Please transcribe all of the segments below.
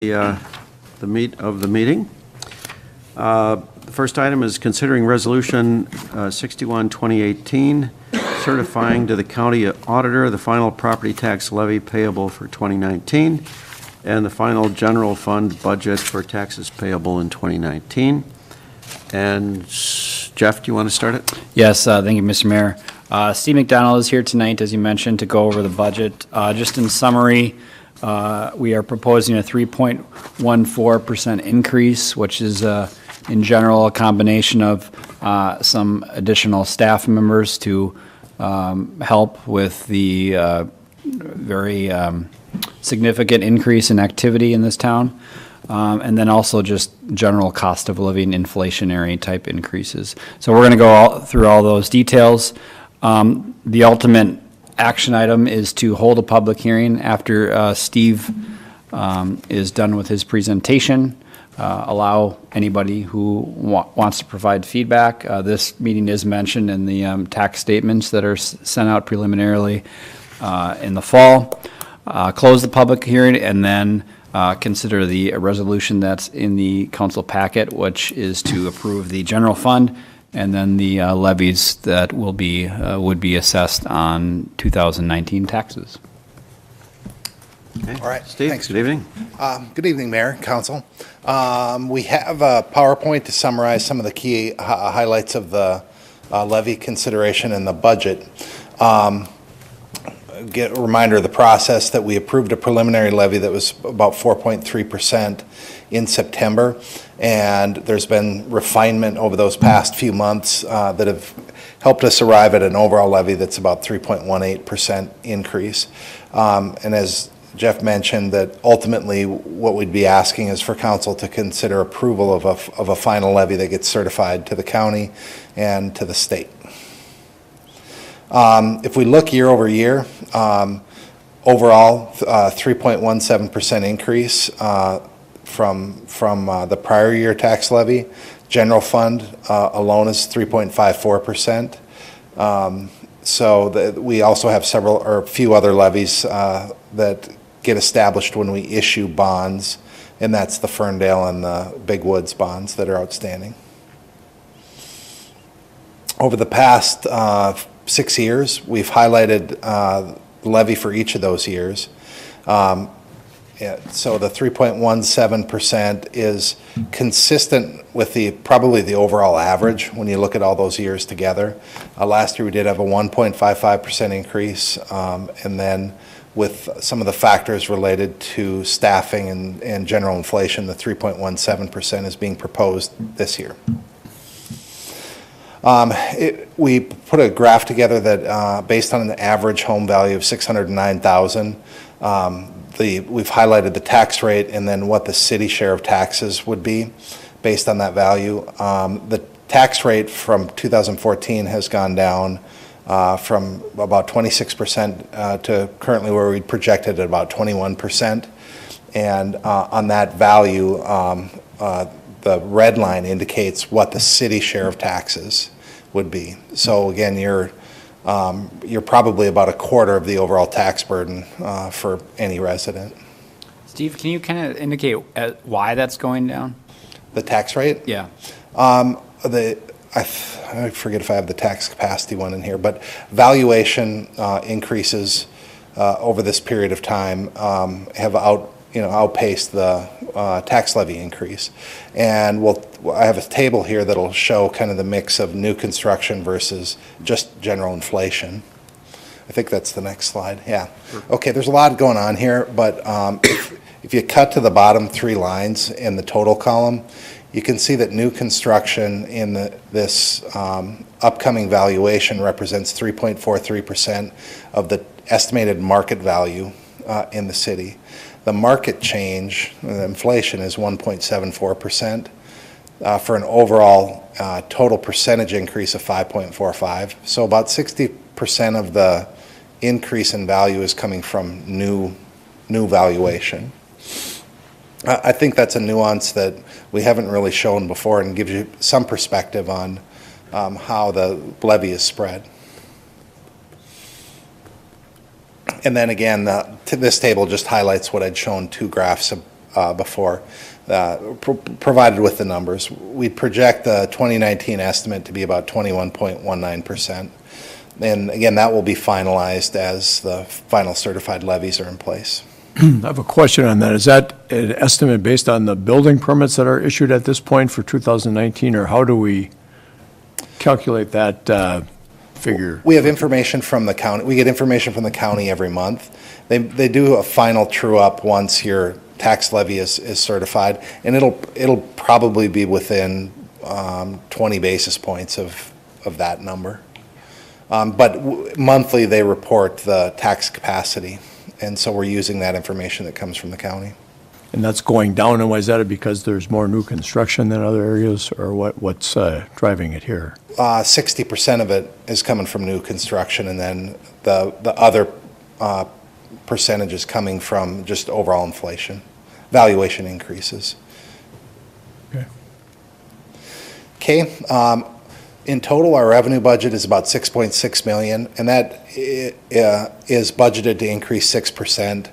The meat of the meeting. The first item is considering Resolution 61-2018, certifying to the county auditor the final property tax levy payable for 2019 and the final general fund budget for taxes payable in 2019. And Jeff, do you want to start it? Yes, thank you, Mr. Mayor. Steve McDonald is here tonight, as you mentioned, to go over the budget. Just in summary, we are proposing a 3.14% increase, which is in general a combination of some additional staff members to help with the very significant increase in activity in this town, and then also just general cost of living inflationary type increases. So we're going to go through all those details. The ultimate action item is to hold a public hearing after Steve is done with his presentation. Allow anybody who wants to provide feedback. This meeting is mentioned in the tax statements that are sent out preliminarily in the fall. Close the public hearing and then consider the resolution that's in the council packet, which is to approve the general fund and then the levies that will be would be assessed on 2019 taxes. Okay. All right. Steve, Thanks. good evening. Good evening, Mayor, Council. We have a PowerPoint to summarize some of the key highlights of the levy consideration in the budget. Get a reminder of the process that we approved a preliminary levy that was about 4.3% in September, and there's been refinement over those past few months that have helped us arrive at an overall levy that's about 3.18% increase. And as Jeff mentioned, that ultimately what we'd be asking is for council to consider approval of a final levy that gets certified to the county and to the state. If we look year over year, overall 3.17% increase from the prior year tax levy. General fund alone is 3.54%. So we also have several or a few other levies that get established when we issue bonds, and that's the Ferndale and the Big Woods bonds that are outstanding. Over the past 6 years, we've highlighted the levy for each of those years. So the 3.17% is consistent with probably the overall average when you look at all those years together. Last year we did have a 1.55% increase, and then with some of the factors related to staffing and general inflation, the 3.17% is being proposed this year. We put a graph together that based on an average home value of $609,000, we've highlighted the tax rate and then what the city share of taxes would be based on that value. The tax rate from 2014 has gone down from about 26% to currently where we projected at about 21%. And on that value, the red line indicates what the city share of taxes would be. So again, you're probably about a quarter of the overall tax burden for any resident. Steve, can you kind of indicate why that's going down? The tax rate? Yeah. I forget if I have the tax capacity one in here, but valuation increases over this period of time have outpaced the tax levy increase. And I have a table here that'll show kind of the mix of new construction versus just general inflation. I think that's the next slide. Yeah. Okay, there's a lot going on here, but if you cut to the bottom 3 lines in the total column, you can see that new construction in this upcoming valuation represents 3.43% of the estimated market value in the city. The market change, the inflation, is 1.74% for an overall total percentage increase of 5.45. So about 60% of the increase in value is coming from new valuation. I think that's a nuance that we haven't really shown before and gives you some perspective on how the levy is spread. And then again, this table just highlights what I'd shown 2 graphs before, provided with the numbers. We project the 2019 estimate to be about 21.19%. And again, that will be finalized as the final certified levies are in place. I have a question on that. Is that an estimate based on the building permits that are issued at this point for 2019, or how do we calculate that figure? We have information from the county. We get information from the county every month. They do a final true-up once your tax levy is certified, and it'll probably be within 20 basis points of that number. But monthly, they report the tax capacity, and so we're using that information that comes from the county. And that's going down, and why is that? Because there's more new construction than other areas, or what's driving it here? 60% of it is coming from new construction, and then the other percentage is coming from just overall inflation, valuation increases. Okay. Okay. In total, our revenue budget is about $6.6 million, and that is budgeted to increase 6%.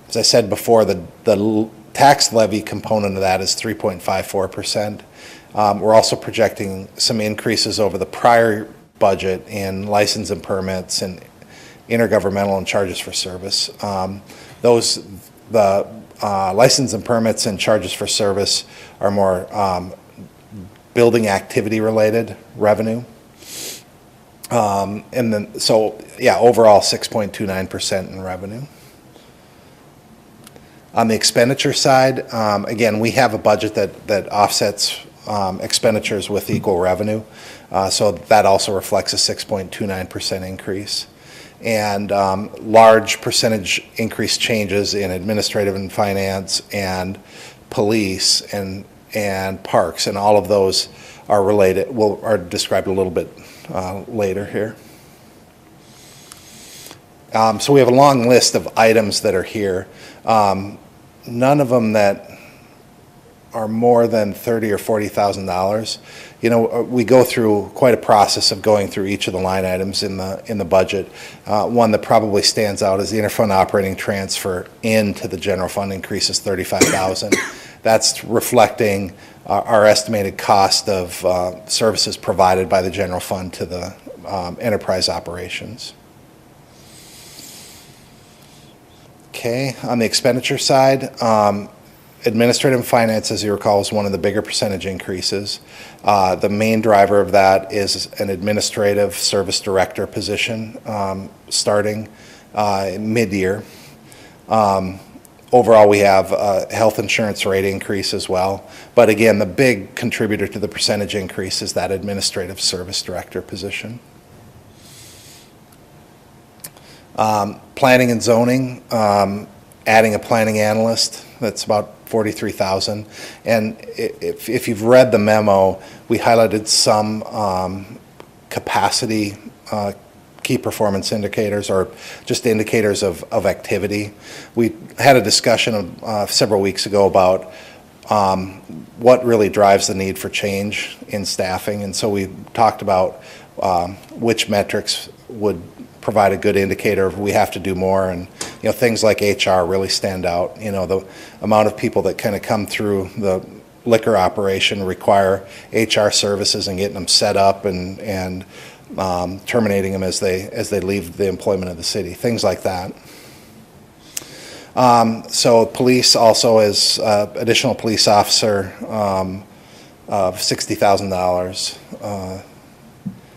As I said before, the tax levy component of that is 3.54%. We're also projecting some increases over the prior budget in license and permits and intergovernmental and charges for service. The license and permits and charges for service are more building activity related revenue. And then, so yeah, overall 6.29% in revenue. On the expenditure side, again, we have a budget that offsets expenditures with equal revenue. So that also reflects a 6.29% increase. And large percentage increase changes in administrative and finance and police and parks, and all of those are related, are described a little bit later here. So we have a long list of items that are here. None of them that are more than $30,000 or $40,000. You know, we go through quite a process of going through each of the line items in the budget. One that probably stands out is the interfund operating transfer into the general fund increases $35,000. That's reflecting our estimated cost of services provided by the general fund to the enterprise operations. Okay, on the expenditure side, administrative and finance, as you recall, is one of the bigger percentage increases. The main driver of that is an administrative service director position starting mid-year. Overall, we have a health insurance rate increase as well. But again, the big contributor to the percentage increase is that administrative service director position. Planning and zoning, adding a planning analyst, that's about $43,000. And if you've read the memo, we highlighted some capacity key performance indicators, or just indicators of activity. We had a discussion several weeks ago about what really drives the need for change in staffing, and so we talked about which metrics would provide a good indicator of we have to do more, and you know, things like HR really stand out. You know, the amount of people that kind of come through the liquor operation require HR services and getting them set up and terminating them as they leave the employment of the city, things like that. So police also is additional police officer of $60,000.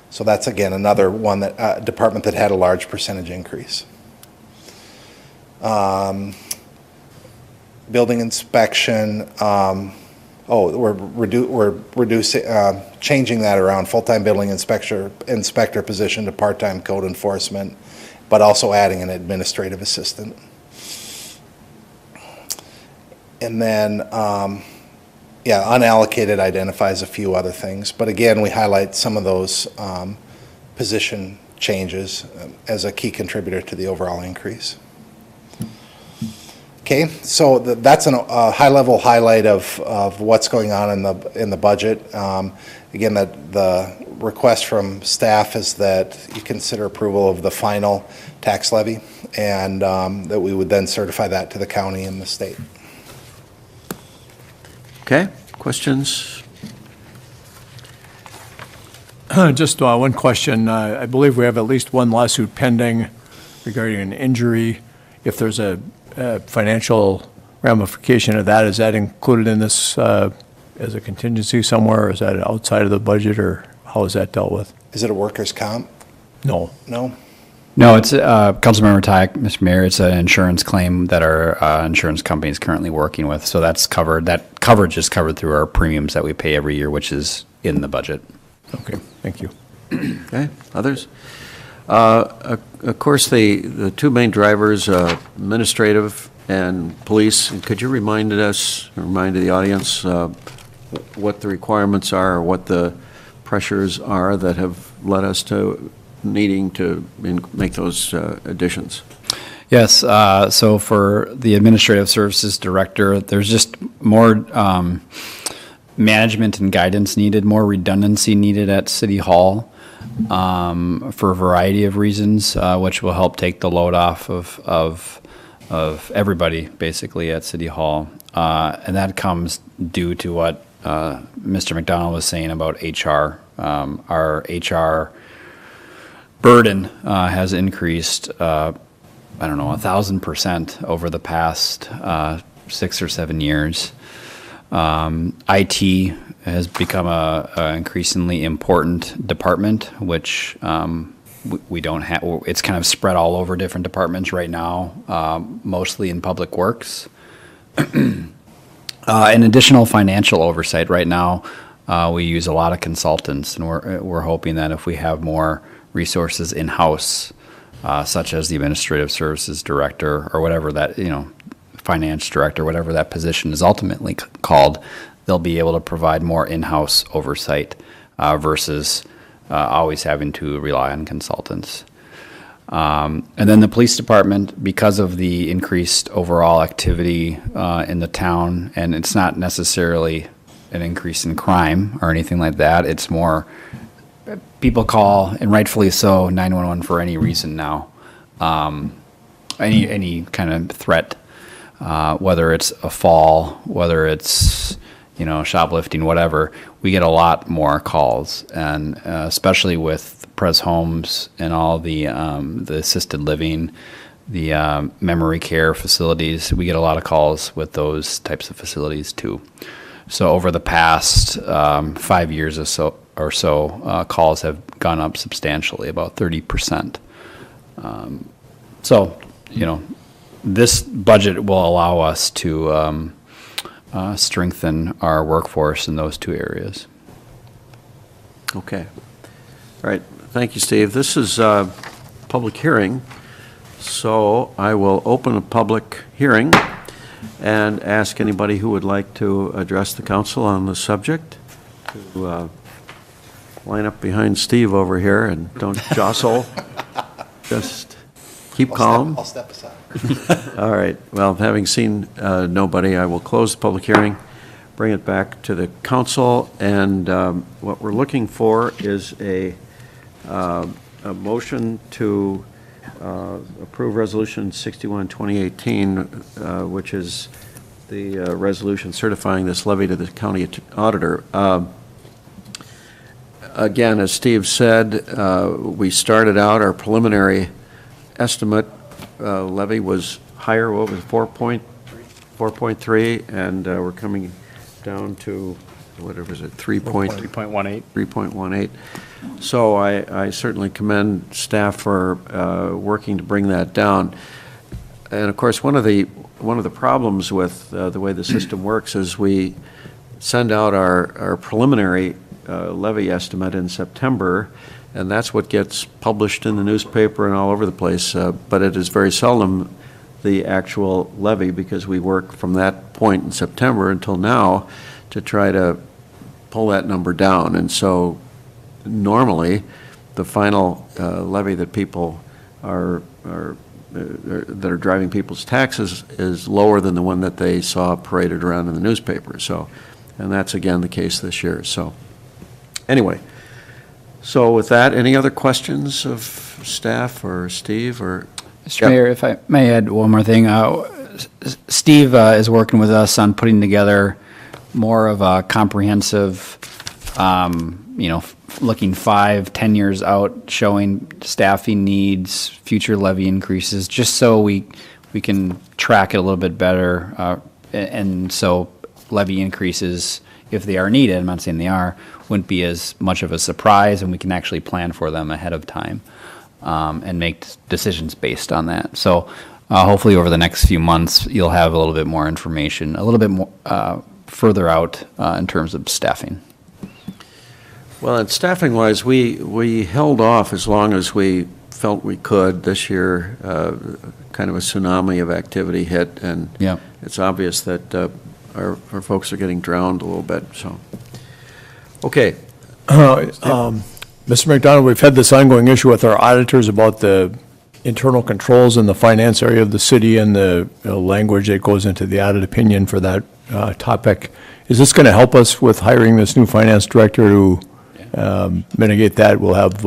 So that's again another one that department that had a large percentage increase. Building inspection. We're reducing, changing that around, full-time building inspector position to part-time code enforcement, but also adding an administrative assistant. And then, unallocated identifies a few other things, but again, we highlight some of those position changes as a key contributor to the overall increase. Okay, so that's a high-level highlight of what's going on in the budget. Again, the request from staff is that you consider approval of the final tax levy, and that we would then certify that to the county and the state. Okay, questions? Just one question. I believe we have at least one lawsuit pending regarding an injury. If there's a financial ramification of that, is that included in this as a contingency somewhere, or is that outside of the budget, or how is that dealt with? Is it a workers' comp? No. No? No, it's, Councilmember Tyke, Mr. Mayor, it's an insurance claim that our insurance company is currently working with. So that's covered, that coverage is covered through our premiums that we pay every year, which is in the budget. Okay, thank you. Okay, others? Of course, the two main drivers, administrative and police, and could you remind the audience what the requirements are, or what the pressures are that have led us to needing to make those additions? Yes, so for the Administrative Services Director, there's just more management and guidance needed, more redundancy needed at City Hall for a variety of reasons, which will help take the load off of everybody, basically, at City Hall. And that comes due to what Mr. McDonald was saying about HR. Our HR burden has increased, 1,000% over the past 6 or 7 years. IT has become a increasingly important department, which we don't have. It's kind of spread all over different departments right now, mostly in Public Works. And additional financial oversight right now. We use a lot of consultants, and we're hoping that if we have more resources in-house, such as the Administrative Services Director or whatever that, Finance Director, whatever that position is ultimately called, they'll be able to provide more in-house oversight versus always having to rely on consultants. And then the police department, because of the increased overall activity in the town, and it's not necessarily an increase in crime or anything like that, it's more people call, and rightfully so, 911 for any reason now. Any kind of threat, whether it's a fall, whether it's shoplifting, whatever, we get a lot more calls, and especially with Pres Homes and all the assisted living, the memory care facilities, we get a lot of calls with those types of facilities too. So over the past 5 years or so, calls have gone up substantially, about 30%. This budget will allow us to strengthen our workforce in those two areas. Okay. All right. Thank you, Steve. This is a public hearing, so I will open a public hearing and ask anybody who would like to address the council on the subject to line up behind Steve over here and don't jostle. Just keep calm. I'll step aside. All right. Well, having seen nobody, I will close the public hearing, bring it back to the council, and what we're looking for is a motion to approve Resolution 61, 2018, which is the resolution certifying this levy to the county auditor. Again, as Steve said, we started out, our preliminary estimate levy was higher, what was it, 4.3, and we're coming down to, whatever is it, 3.18. 3.18. So I certainly commend staff for working to bring that down. And of course, one of the problems with the way the system works is we send out our preliminary levy estimate in September, and that's what gets published in the newspaper and all over the place, but it is very seldom the actual levy, because we work from that point in September until now to try to pull that number down. And so normally the final levy that people that are driving people's taxes is lower than the one that they saw paraded around in the newspaper. So, and that's again the case this year. So anyway, so with that, any other questions of staff or Steve or? Mr. Mayor, if I may add one more thing. Steve is working with us on putting together more of a comprehensive, looking 5-10 years out, showing staffing needs, future levy increases, just so we can track it a little bit better. And so levy increases, if they are needed, I'm not saying they are, wouldn't be as much of a surprise, and we can actually plan for them ahead of time and make decisions based on that. So hopefully over the next few months, you'll have a little bit more information, a little bit more further out in terms of staffing. Well, and staffing-wise, we held off as long as we felt we could. This year, kind of a tsunami of activity hit, and Yeah. it's obvious that our folks are getting drowned a little bit, so. Okay, Mr. McDonald, we've had this ongoing issue with our auditors about the internal controls in the finance area of the city and the language that goes into the audit opinion for that topic. Is this going to help us with hiring this new finance director to mitigate that? We'll have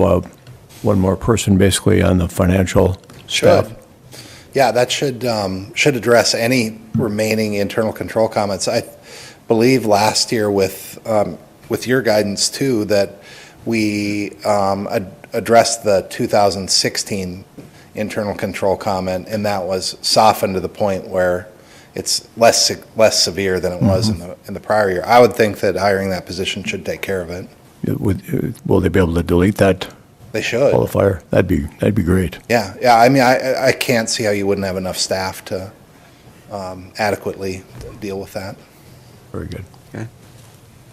one more person basically on the financial staff. Should. Yeah, that should address any remaining internal control comments. I believe last year with your guidance too, that we addressed the 2016 internal control comment, and that was softened to the point where it's less severe than it was in the prior year. I would think that hiring that position should take care of it. Will they be able to delete that They should. qualifier? That'd be great. Yeah. I mean, I can't see how you wouldn't have enough staff to adequately deal with that. Very good. okay.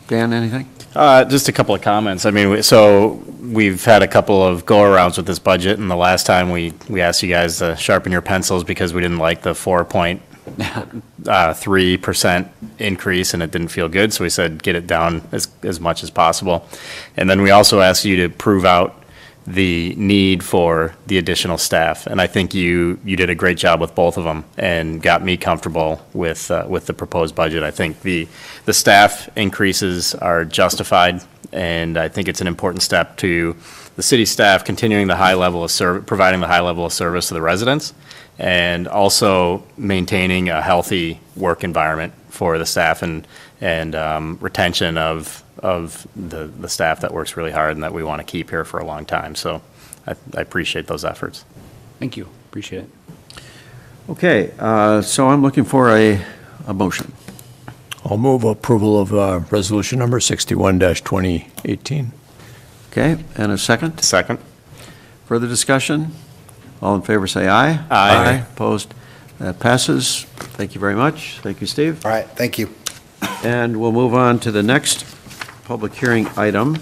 Dan, anything? Just a couple of comments. I mean, so we've had a couple of go-arounds with this budget, and the last time we asked you guys to sharpen your pencils because we didn't like the 4.3% increase, and it didn't feel good, so we said get it down as much as possible. And then we also asked you to prove out the need for the additional staff, and I think you did a great job with both of them and got me comfortable with the proposed budget. I think the staff increases are justified, and I think it's an important step to the city staff continuing the high level of providing the high level of service to the residents, and also maintaining a healthy work environment for the staff and retention of the staff that works really hard and that we want to keep here for a long time. So I appreciate those efforts. Thank you. Appreciate it. Okay, so I'm looking for a motion. I'll move approval of resolution number 61-2018. Okay, and a second? Second. Further discussion? All in favor say aye. Aye. Opposed? That passes. Thank you very much. Thank you, Steve. All right, thank you. And we'll move on to the next public hearing item,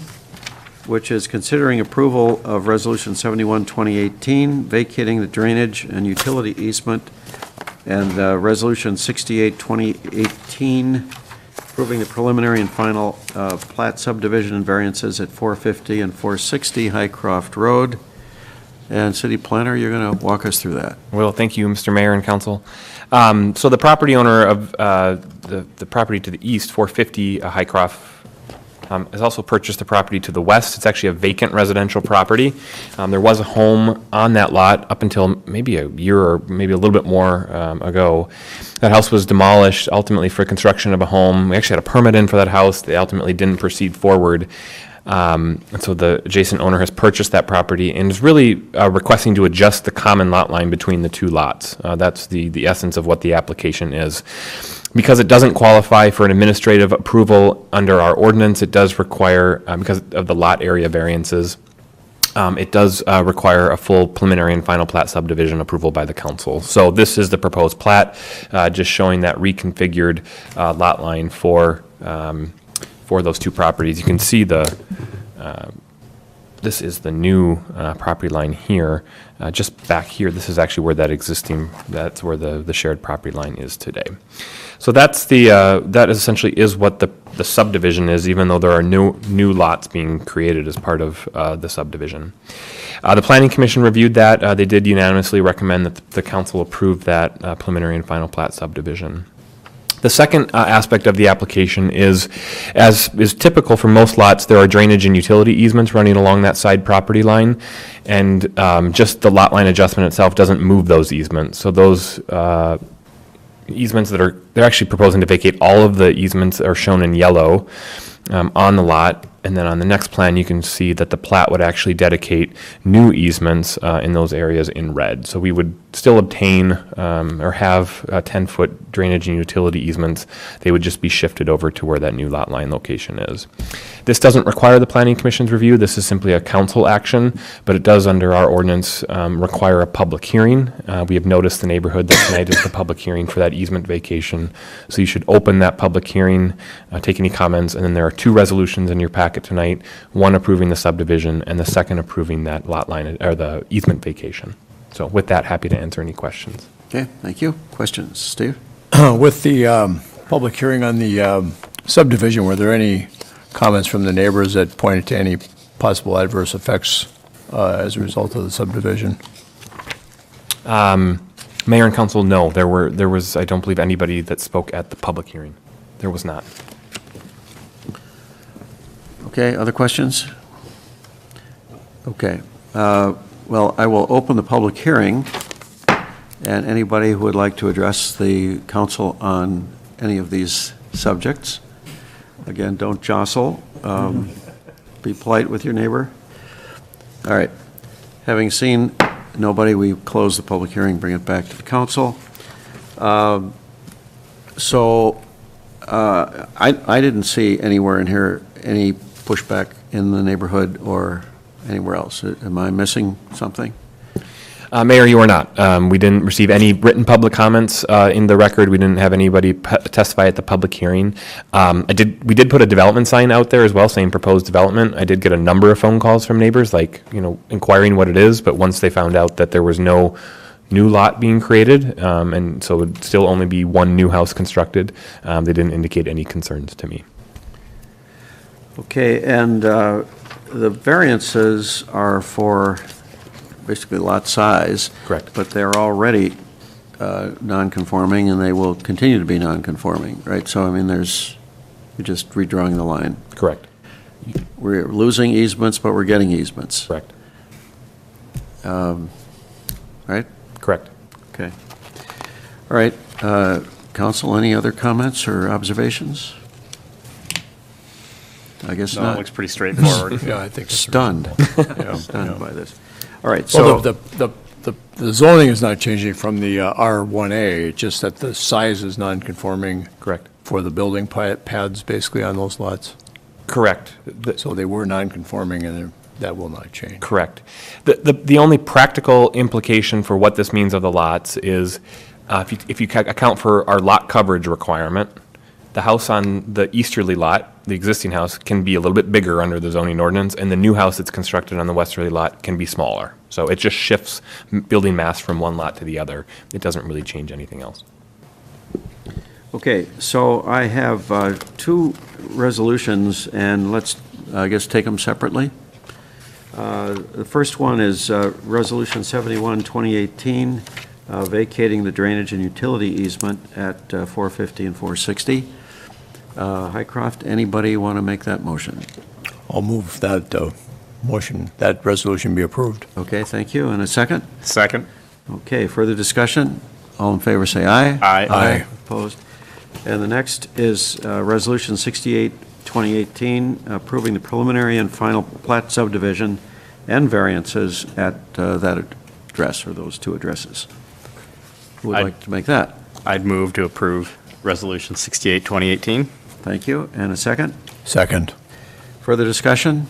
which is considering approval of Resolution 71, 2018, vacating the drainage and utility easement, and Resolution 68, 2018, approving the preliminary and final plat subdivision and variances at 450 and 460 Highcroft Road. And City Planner, you're going to walk us through that. Well, thank you, Mr. Mayor and Council. So the property owner of the property to the east, 450 Highcroft, has also purchased the property to the west. It's actually a vacant residential property. There was a home on that lot up until maybe a year or maybe a little bit more ago. That house was demolished ultimately for construction of a home. We actually had a permit in for that house. They ultimately didn't proceed forward. And so the adjacent owner has purchased that property and is really requesting to adjust the common lot line between the two lots. That's the essence of what the application is. Because it doesn't qualify for an administrative approval under our ordinance, it does require, because of the lot area variances, it does require a full preliminary and final plat subdivision approval by the council. So this is the proposed plat, just showing that reconfigured lot line for those two properties. You can see this is the new property line here. Just back here, this is actually where that's where the shared property line is today. So that essentially is what the subdivision is, even though there are new lots being created as part of the subdivision. The Planning Commission reviewed that. They did unanimously recommend that the council approve that preliminary and final plat subdivision. The second aspect of the application is, as is typical for most lots, there are drainage and utility easements running along that side property line, and just the lot line adjustment itself doesn't move those easements. So those easements they're actually proposing to vacate all of the easements that are shown in yellow on the lot. And then on the next plan, you can see that the plat would actually dedicate new easements in those areas in red. So we would still obtain or have 10-foot drainage and utility easements. They would just be shifted over to where that new lot line location is. This doesn't require the Planning Commission's review. This is simply a council action, but it does, under our ordinance, require a public hearing. We have noticed the neighborhood that tonight is the public hearing for that easement vacation. So you should open that public hearing, take any comments, and then there are 2 resolutions in your packet tonight, one approving the subdivision and the second approving that lot line or the easement vacation. So with that, happy to answer any questions. Okay, thank you. Questions, Steve? With the public hearing on the subdivision, were there any comments from the neighbors that pointed to any possible adverse effects as a result of the subdivision? Mayor and council, no. There was, I don't believe, anybody that spoke at the public hearing. There was not. Okay, other questions? Okay. Well, I will open the public hearing, and anybody who would like to address the council on any of these subjects, again, don't jostle. Be polite with your neighbor. All right. Having seen nobody, we close the public hearing, bring it back to the council. I didn't see anywhere in here any pushback in the neighborhood or anywhere else. Am I missing something? Mayor, you are not. We didn't receive any written public comments in the record. We didn't have anybody testify at the public hearing. We did put a development sign out there as well saying proposed development. I did get a number of phone calls from neighbors, like, inquiring what it is, but once they found out that there was no new lot being created, and so it would still only be one new house constructed, they didn't indicate any concerns to me. Okay, and the variances are for basically lot size. Correct. But they're already non-conforming, and they will continue to be non-conforming, right? So, I mean, you're just redrawing the line. Correct. We're losing easements, but we're getting easements. Correct. Right? Correct. Okay. All right, council, any other comments or observations? I guess No, it not. looks pretty straightforward. Yeah, I think it's Stunned. Yeah, Stunned yeah. by this. All right, so. Well, the zoning is not changing from the R1A, it's just that the size is non-conforming. Correct. For the building pads, basically, on those lots. Correct. So they were non-conforming, and that will not change. Correct. The only practical implication for what this means of the lots is if you account for our lot coverage requirement, the house on the easterly lot, the existing house, can be a little bit bigger under the zoning ordinance, and the new house that's constructed on the westerly lot can be smaller. So it just shifts building mass from one lot to the other. It doesn't really change anything else. Okay, so I have 2 resolutions, and let's, I guess, take them separately. The first one is Resolution 71, 2018, vacating the drainage and utility easement at 450 and 460. Hycroft, anybody want to make that motion? I'll move that motion, that resolution be approved. Okay, thank you. And a second? Second. Okay, further discussion? All in favor, say aye. Aye. Aye. Opposed? And the next is Resolution 68, 2018, approving the preliminary and final plat subdivision and variances at that address, or those 2 addresses. Who would like to make that? I'd move to approve Resolution 68, 2018. Thank you. And a second? Second. Further discussion?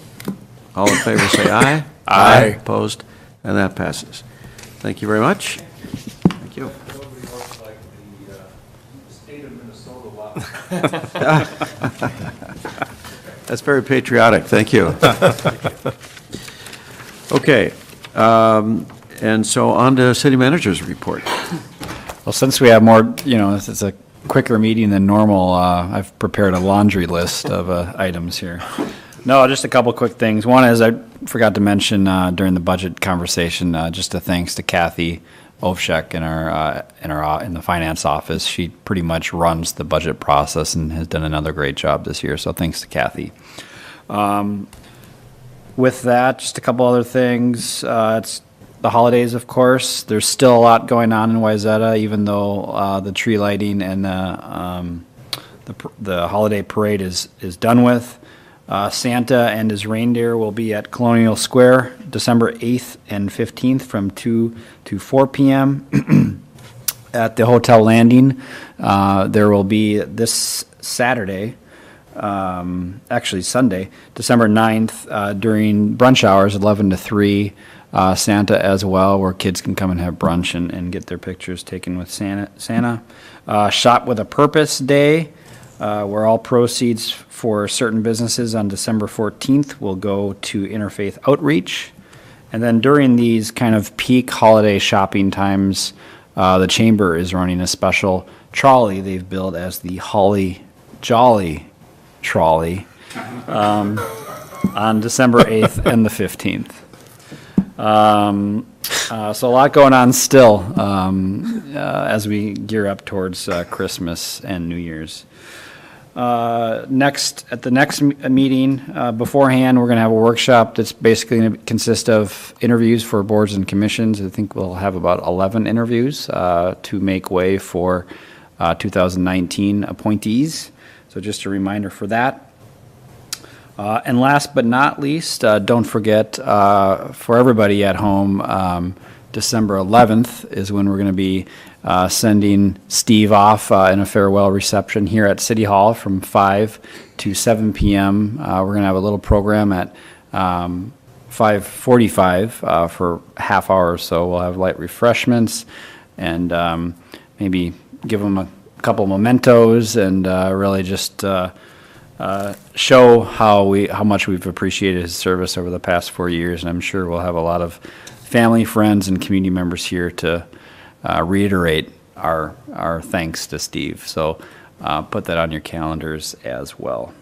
All in favor, say aye. Aye. Opposed? And that passes. Thank you very much. Thank you. That's very patriotic. Thank you. Okay. And so on to city manager's report. Well, since we have more, it's a quicker meeting than normal, I've prepared a laundry list of items here. No, just a couple quick things. One is I forgot to mention during the budget conversation, just a thanks to Kathy Ovshek in the finance office. She pretty much runs the budget process and has done another great job this year. So thanks to Kathy. With that, just a couple other things. It's the holidays, of course. There's still a lot going on in Wayzata, even though the tree lighting and the holiday parade is done with. Santa and his reindeer will be at Colonial Square December 8th and 15th from 2 to 4 p.m. At the Hotel Landing, there will be this Saturday, actually Sunday, December 9th, during brunch hours, 11 to 3, Santa as well, where kids can come and have brunch and get their pictures taken with Santa. Shop with a Purpose Day, where all proceeds for certain businesses on December 14th will go to Interfaith Outreach. And then during these kind of peak holiday shopping times, the Chamber is running a special trolley they've built as the Holly Jolly Trolley on December 8th and the 15th. So a lot going on still as we gear up towards Christmas and New Year's. At the next meeting, beforehand, we're going to have a workshop that's basically going to consist of interviews for boards and commissions. I think we'll have about 11 interviews to make way for 2019 appointees. So just a reminder for that. And last but not least, don't forget, for everybody at home, December 11th is when we're going to be sending Steve off in a farewell reception here at City Hall from 5 to 7 p.m. We're going to have a little program at 5:45 for half hour or so. We'll have light refreshments and maybe give them a couple mementos and really just show how much we've appreciated his service over the past 4 years. And I'm sure we'll have a lot of family, friends, and community members here to reiterate our thanks to Steve. So put that on your calendars as well.